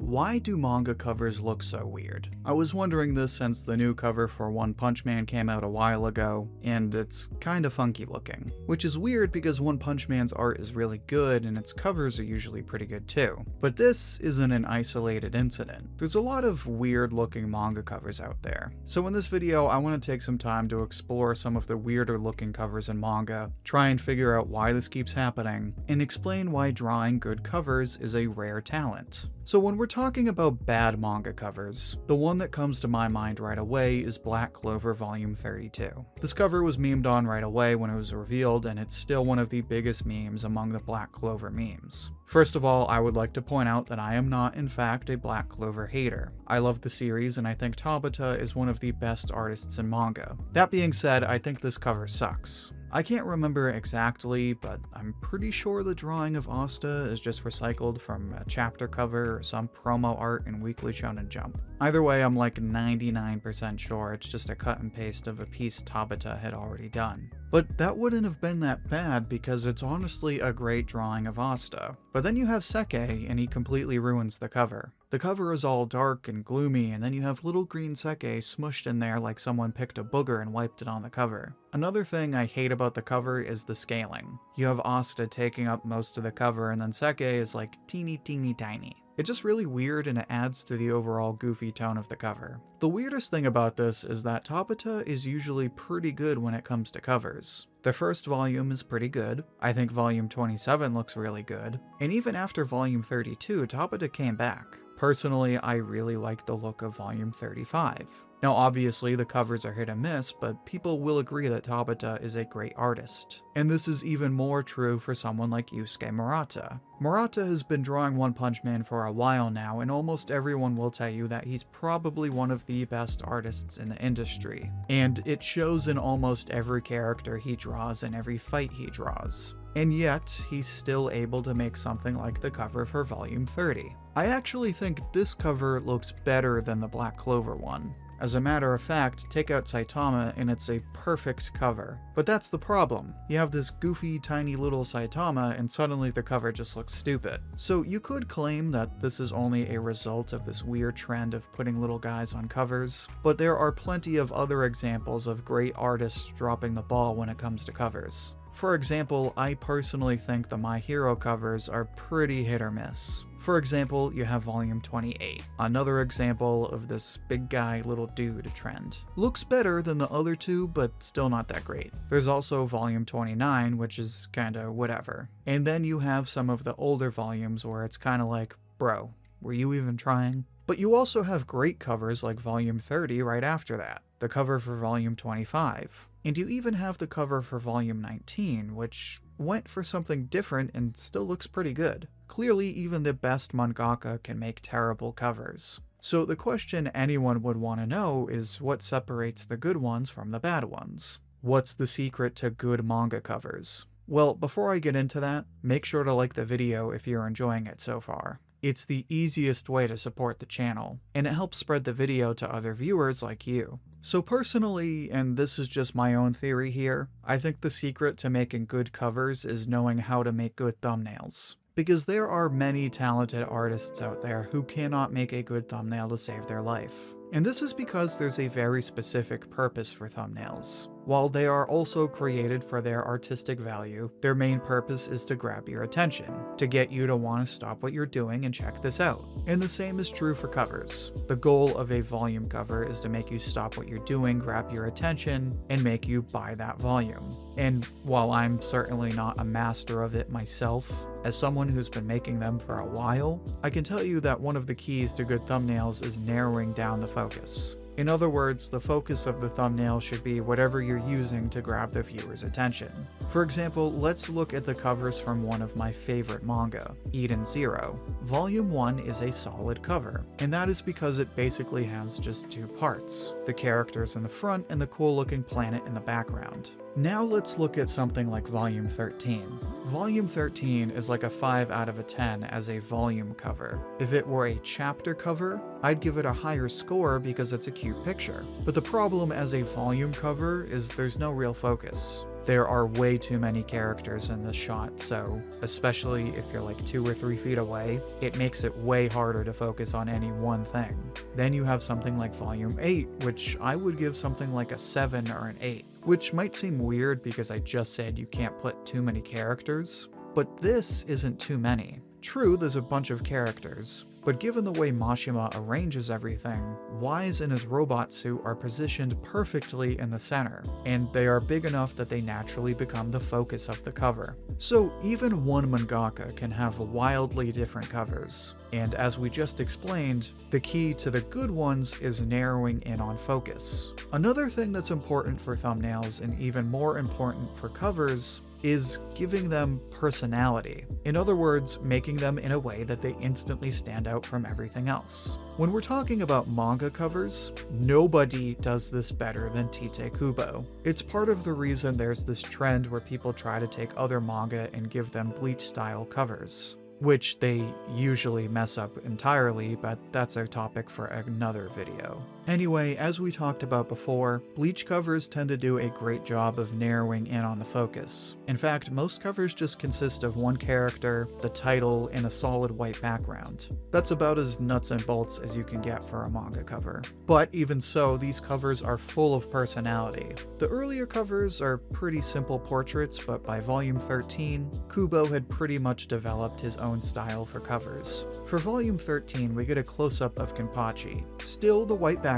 Why do manga covers look so weird? I was wondering this since the new cover for One Punch Man came out a while ago, and it's kinda funky looking. Which is weird because One Punch Man's art is really good and its covers are usually pretty good too. But this isn't an isolated incident. There's a lot of weird looking manga covers out there. So in this video, I want to take some time to explore some of the weirder looking covers in manga, try and figure out why this keeps happening, and explain why drawing good covers is a rare talent. So when we're talking about bad manga covers, the one that comes to my mind right away is Black Clover Volume 32. This cover was memed on right away when it was revealed, and it's still one of the biggest memes among the Black Clover memes. First of all, I would like to point out that I am not, in fact, a Black Clover hater. I love the series, and I think Tabata is one of the best artists in manga. That being said, I think this cover sucks. I can't remember exactly, but I'm pretty sure the drawing of Asta is just recycled from a chapter cover or some promo art in Weekly Shonen Jump. Either way, I'm like 99% sure it's just a cut and paste of a piece Tabata had already done. But that wouldn't have been that bad because it's honestly a great drawing of Asta. But then you have Seke and he completely ruins the cover. The cover is all dark and gloomy, and then you have little green Seke smushed in there like someone picked a booger and wiped it on the cover. Another thing I hate about the cover is the scaling. You have Asta taking up most of the cover, and then Seke is like teeny tiny. It's just really weird, and it adds to the overall goofy tone of the cover. The weirdest thing about this is that Tabata is usually pretty good when it comes to covers. The first volume is pretty good, I think volume 27 looks really good, and even after volume 32, Tabata came back. Personally, I really like the look of volume 35. Now obviously the covers are hit and miss, but people will agree that Tabata is a great artist. And this is even more true for someone like Yusuke Murata. Murata has been drawing One Punch Man for a while now, and almost everyone will tell you that he's probably one of the best artists in the industry. And it shows in almost every character he draws and every fight he draws. And yet, he's still able to make something like the cover for volume 30. I actually think this cover looks better than the Black Clover one. As a matter of fact, take out Saitama and it's a perfect cover. But that's the problem. You have this goofy tiny little Saitama and suddenly the cover just looks stupid. So you could claim that this is only a result of this weird trend of putting little guys on covers, but there are plenty of other examples of great artists dropping the ball when it comes to covers. For example, I personally think the My Hero covers are pretty hit or miss. For example, you have volume 28, another example of this big guy, little dude trend. Looks better than the other two, but still not that great. There's also volume 29, which is kinda whatever. And then you have some of the older volumes where it's kinda like, bro, were you even trying? But you also have great covers like volume 30 right after that, the cover for volume 25. And you even have the cover for volume 19, which went for something different and still looks pretty good. Clearly, even the best mangaka can make terrible covers. So the question anyone would want to know is what separates the good ones from the bad ones? What's the secret to good manga covers? Well, before I get into that, make sure to like the video if you're enjoying it so far. It's the easiest way to support the channel, and it helps spread the video to other viewers like you. So personally, and this is just my own theory here, I think the secret to making good covers is knowing how to make good thumbnails. Because there are many talented artists out there who cannot make a good thumbnail to save their life. And this is because there's a very specific purpose for thumbnails. While they are also created for their artistic value, their main purpose is to grab your attention, to get you to want to stop what you're doing and check this out. And the same is true for covers. The goal of a volume cover is to make you stop what you're doing, grab your attention, and make you buy that volume. And while I'm certainly not a master of it myself, as someone who's been making them for a while, I can tell you that one of the keys to good thumbnails is narrowing down the focus. In other words, the focus of the thumbnail should be whatever you're using to grab the viewer's attention. For example, let's look at the covers from one of my favorite manga, Eden Zero. Volume 1 is a solid cover, and that is because it basically has just two parts, the characters in the front and the cool looking planet in the background. Now let's look at something like Volume 13. Volume 13 is like a 5 out of a 10 as a volume cover. If it were a chapter cover, I'd give it a higher score because it's a cute picture. But the problem as a volume cover is there's no real focus. There are way too many characters in this shot, so especially if you're like 2 or 3 feet away, it makes it way harder to focus on any one thing. Then you have something like Volume 8, which I would give something like a 7 or an 8, which might seem weird because I just said you can't put too many characters, but this isn't too many. True, there's a bunch of characters, but given the way Mashima arranges everything, Wise and his robot suit are positioned perfectly in the center, and they are big enough that they naturally become the focus of the cover. So even one mangaka can have wildly different covers, and as we just explained, the key to the good ones is narrowing in on focus. Another thing that's important for thumbnails, and even more important for covers, is giving them personality. In other words, making them in a way that they instantly stand out from everything else. When we're talking about manga covers, nobody does this better than Tite Kubo. It's part of the reason there's this trend where people try to take other manga and give them Bleach-style covers, which they usually mess up entirely, but that's a topic for another video. Anyway, as we talked about before, Bleach covers tend to do a great job of narrowing in on the focus. In fact, most covers just consist of one character, the title, and a solid white background. That's about as nuts and bolts as you can get for a manga cover. But even so, these covers are full of personality. The earlier covers are pretty simple portraits, but by volume 13, Kubo had pretty much developed his own style for covers. For volume 13, we get a close-up of Kenpachi. Still the white background,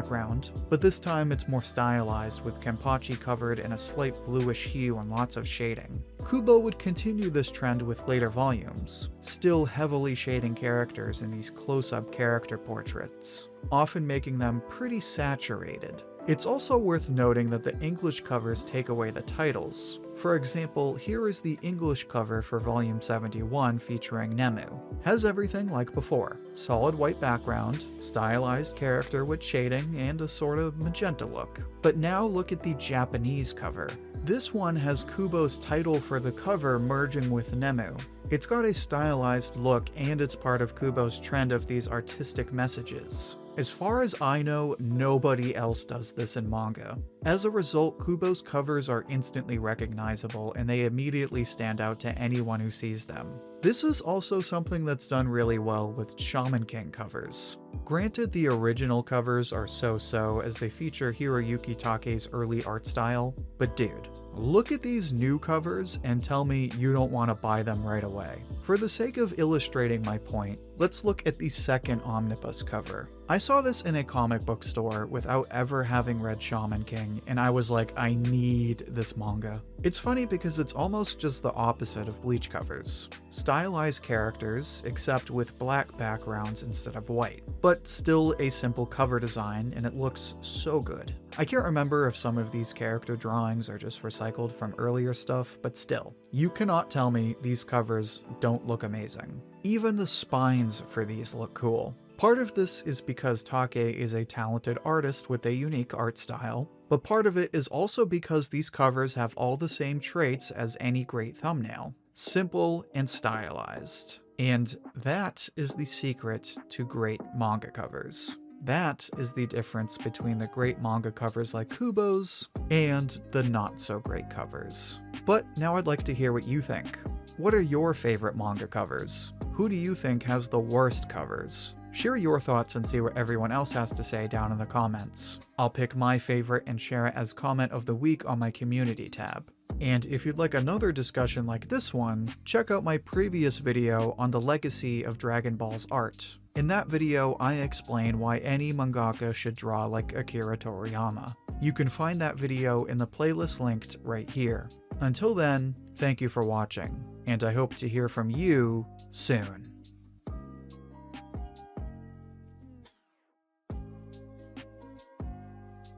but this time it's more stylized, with Kenpachi covered in a slight bluish hue and lots of shading. Kubo would continue this trend with later volumes, still heavily shading characters in these close-up character portraits, often making them pretty saturated. It's also worth noting that the English covers take away the titles. For example, here is the English cover for volume 71 featuring Nemu. Has everything like before. Solid white background, stylized character with shading, and a sort of magenta look. But now look at the Japanese cover. This one has Kubo's title for the cover merging with Nemu. It's got a stylized look, and it's part of Kubo's trend of these artistic messages. As far as I know, nobody else does this in manga. As a result, Kubo's covers are instantly recognizable, and they immediately stand out to anyone who sees them. This is also something that's done really well with Shaman King covers. Granted, the original covers are so-so as they feature Hiroyuki Takei's early art style, but dude, look at these new covers and tell me you don't want to buy them right away. For the sake of illustrating my point, let's look at the second omnibus cover. I saw this in a comic book store without ever having read Shaman King, and I was like, I need this manga. It's funny because it's almost just the opposite of Bleach covers. Stylized characters, except with black backgrounds instead of white, but still a simple cover design, and it looks so good. I can't remember if some of these character drawings are just recycled from earlier stuff, but still, you cannot tell me these covers don't look amazing. Even the spines for these look cool. Part of this is because Takei is a talented artist with a unique art style, but part of it is also because these covers have all the same traits as any great thumbnail. Simple and stylized. And that is the secret to great manga covers. That is the difference between the great manga covers like Kubo's and the not-so-great covers. But now I'd like to hear what you think. What are your favorite manga covers? Who do you think has the worst covers? Share your thoughts and see what everyone else has to say down in the comments. I'll pick my favorite and share it as comment of the week on my community tab. And if you'd like another discussion like this one, check out my previous video on the legacy of Dragon Ball's art. In that video, I explain why any mangaka should draw like Akira Toriyama. You can find that video in the playlist linked right here. Until then, thank you for watching, and I hope to hear from you soon.